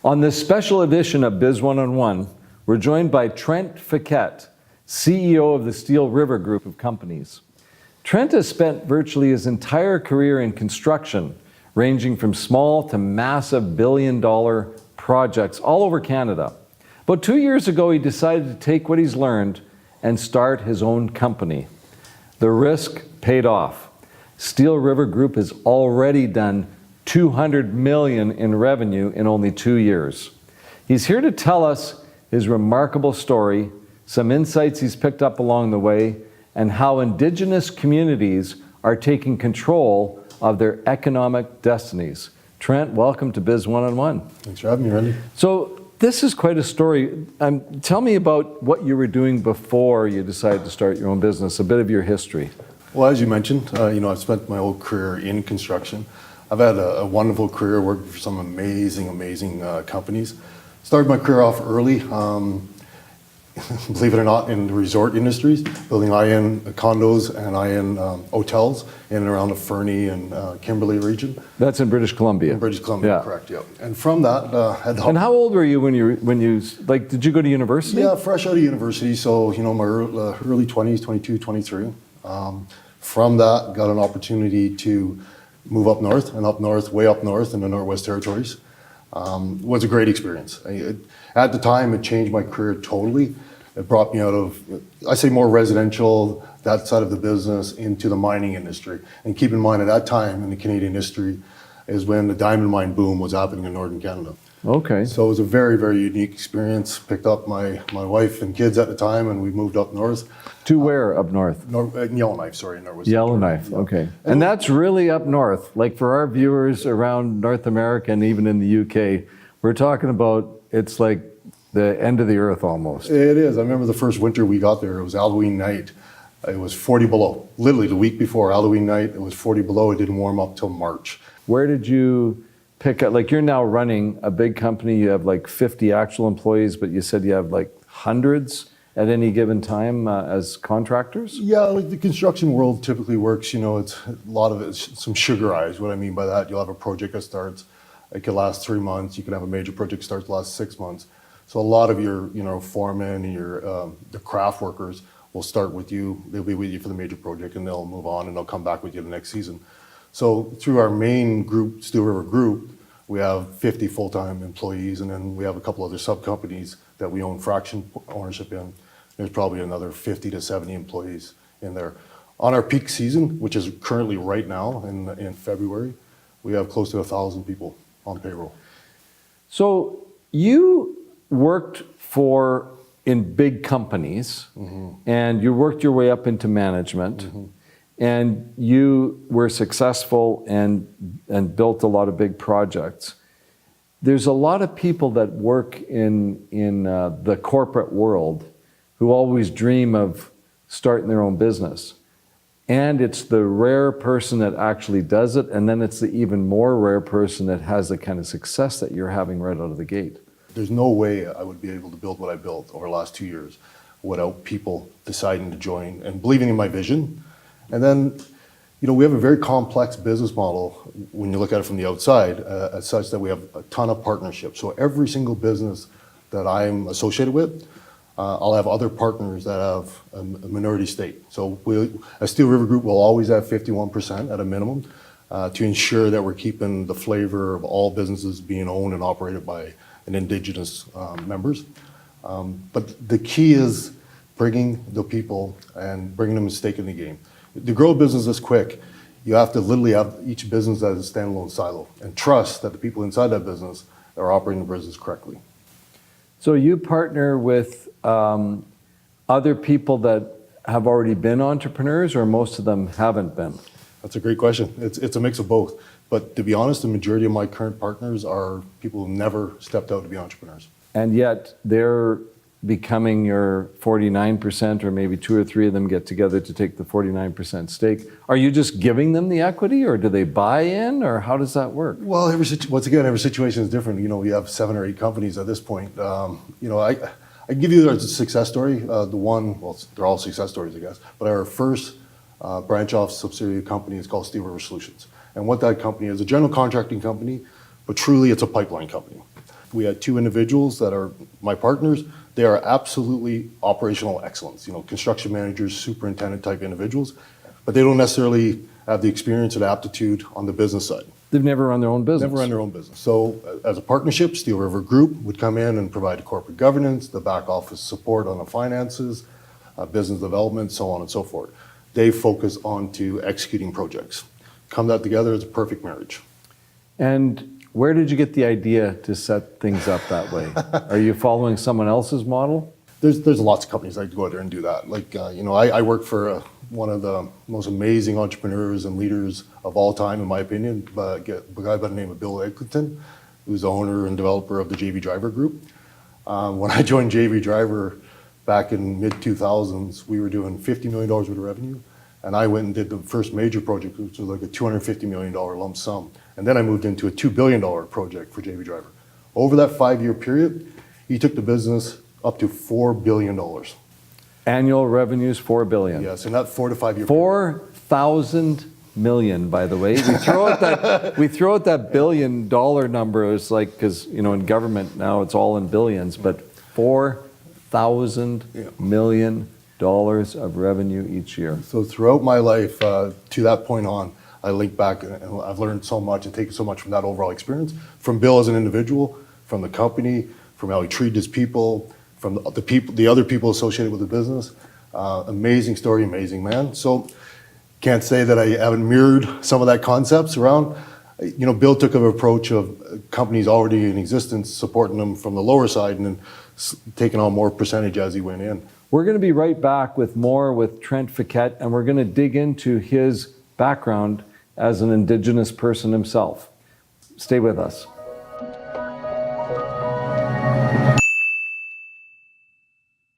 On this special edition of Biz One-on-One, we're joined by Trent Fequet, CEO of the Steel River Group of companies. Trent has spent virtually his entire career in construction, ranging from small to massive billion-dollar projects all over Canada. About 2 years ago, he decided to take what he's learned and start his own company. The risk paid off. Steel River Group has already done $200 million in revenue in only 2 years. He's here to tell us his remarkable story, some insights he's picked up along the way, and how Indigenous communities are taking control of their economic destinies. Trent, welcome to Biz One-on-One. Thanks for having me, Randy. So this is quite a story. Tell me about what you were doing before you decided to start your own business, a bit of your history. Well, as you mentioned, I've spent my whole career in construction. I've had a wonderful career, working for some amazing companies. Started my career off early, believe it or not, in the resort industries, building high-end condos and high-end hotels in and around the Fernie and Kimberley region. That's in British Columbia. In British Columbia, yeah. Correct, yeah. And from that, And how old were you when you did you go to university? Yeah, fresh out of university, so my early 20s, 22, 23. From that, got an opportunity to move up north, way up north in the Northwest Territories. Was a great experience. At the time, it changed my career totally. It brought me out of, I say, more residential, that side of the business, into the mining industry. And keep in mind, at that time in the Canadian history is when the diamond mine boom was happening in Northern Canada. Okay. So it was a very unique experience. Picked up my wife and kids at the time, and we moved up north. To where up north? Yellowknife, sorry. Yellowknife, okay. And that's really up north. Like for our viewers around North America and even in the UK, we're talking about, it's like the end of the earth almost. It is. I remember the first winter we got there, it was Halloween night. It was 40 below. Literally the week before Halloween night, it was 40 below. It didn't warm up till March. Where did you pick up, like you're now running a big company, you have like 50 actual employees, but you said you have like hundreds at any given time as contractors? Yeah, like the construction world typically works, it's a lot of it's some sugar eyes. What I mean by that, you'll have a project that starts, it could last 3 months. You can have a major project start last 6 months. So a lot of your, foremen and your the craft workers will start with you. They'll be with you for the major project, and they'll move on, and they'll come back with you the next season. So through our main group, Steel River Group, we have 50 full-time employees, and then we have a couple other sub-companies that we own fraction ownership in. There's probably another 50 to 70 employees in there. On our peak season, which is currently right now in February, we have close to 1,000 people on payroll. So you worked in big companies, mm-hmm. and you worked your way up into management, mm-hmm. and you were successful and built a lot of big projects. There's a lot of people that work in the corporate world who always dream of starting their own business. And it's the rare person that actually does it, and then it's the even more rare person that has the kind of success that you're having right out of the gate. There's no way I would be able to build what I built over the last 2 years without people deciding to join and believing in my vision. And then, we have a very complex business model when you look at it from the outside, as such that we have a ton of partnerships. So every single business that I'm associated with, I'll have other partners that have a minority stake. So as Steel River Group, we'll always have 51% at a minimum to ensure that we're keeping the flavor of all businesses being owned and operated by an Indigenous members. But the key is bringing the people and bringing them a stake in the game. To grow a business this quick, you have to literally have each business as a standalone silo and trust that the people inside that business are operating the business correctly. So you partner with other people that have already been entrepreneurs, or most of them haven't been? That's a great question. It's a mix of both. But to be honest, the majority of my current partners are people who never stepped out to be entrepreneurs. And yet they're becoming your 49%, or maybe 2 or 3 of them get together to take the 49% stake. Are you just giving them the equity, or do they buy in, or how does that work? Well, every situation is different. We have 7 or 8 companies at this point. I give you a success story. They're all success stories, I guess. But our first branch off subsidiary company is called Steel River Solutions. And what that company is, a general contracting company, but truly it's a pipeline company. We had two individuals that are my partners. They are absolutely operational excellence, construction managers, superintendent type individuals, but they don't necessarily have the experience and aptitude on the business side. They've never run their own business. Never run their own business. So as a partnership, Steel River Group would come in and provide corporate governance, the back office support on the finances, business development, so on and so forth. They focus on to executing projects. Come that together as a perfect marriage. And where did you get the idea to set things up that way? Are you following someone else's model? There's lots of companies that go out there and do that. Like, I work for one of the most amazing entrepreneurs and leaders of all time, in my opinion, a guy by the name of Bill Eglinton, who's the owner and developer of the JV Driver Group. When I joined JV Driver back in mid-2000s, we were doing $50 million worth of revenue, and I went and did the first major project, which was like a $250 million lump sum. And then I moved into a $2 billion project for JV Driver. Over that 5-year period, he took the business up to $4 billion. Annual revenues, $4 billion. Yes, in that 4 to 5 year period. 4,000 million, by the way. We throw out that $1 billion number. It's like, because in government now it's all in billions, but $4,000 million of revenue each year. So throughout my life, to that point on, I link back and I've learned so much and taken so much from that overall experience, from Bill as an individual, from the company, from how he treated his people, from the other people associated with the business. Amazing story, amazing man. So can't say that I haven't mirrored some of that concepts around. Bill took an approach of companies already in existence, supporting them from the lower side and then taking on more percentage as he went in. We're going to be right back with more with Trent Fequet, and we're going to dig into his background as an Indigenous person himself. Stay with us.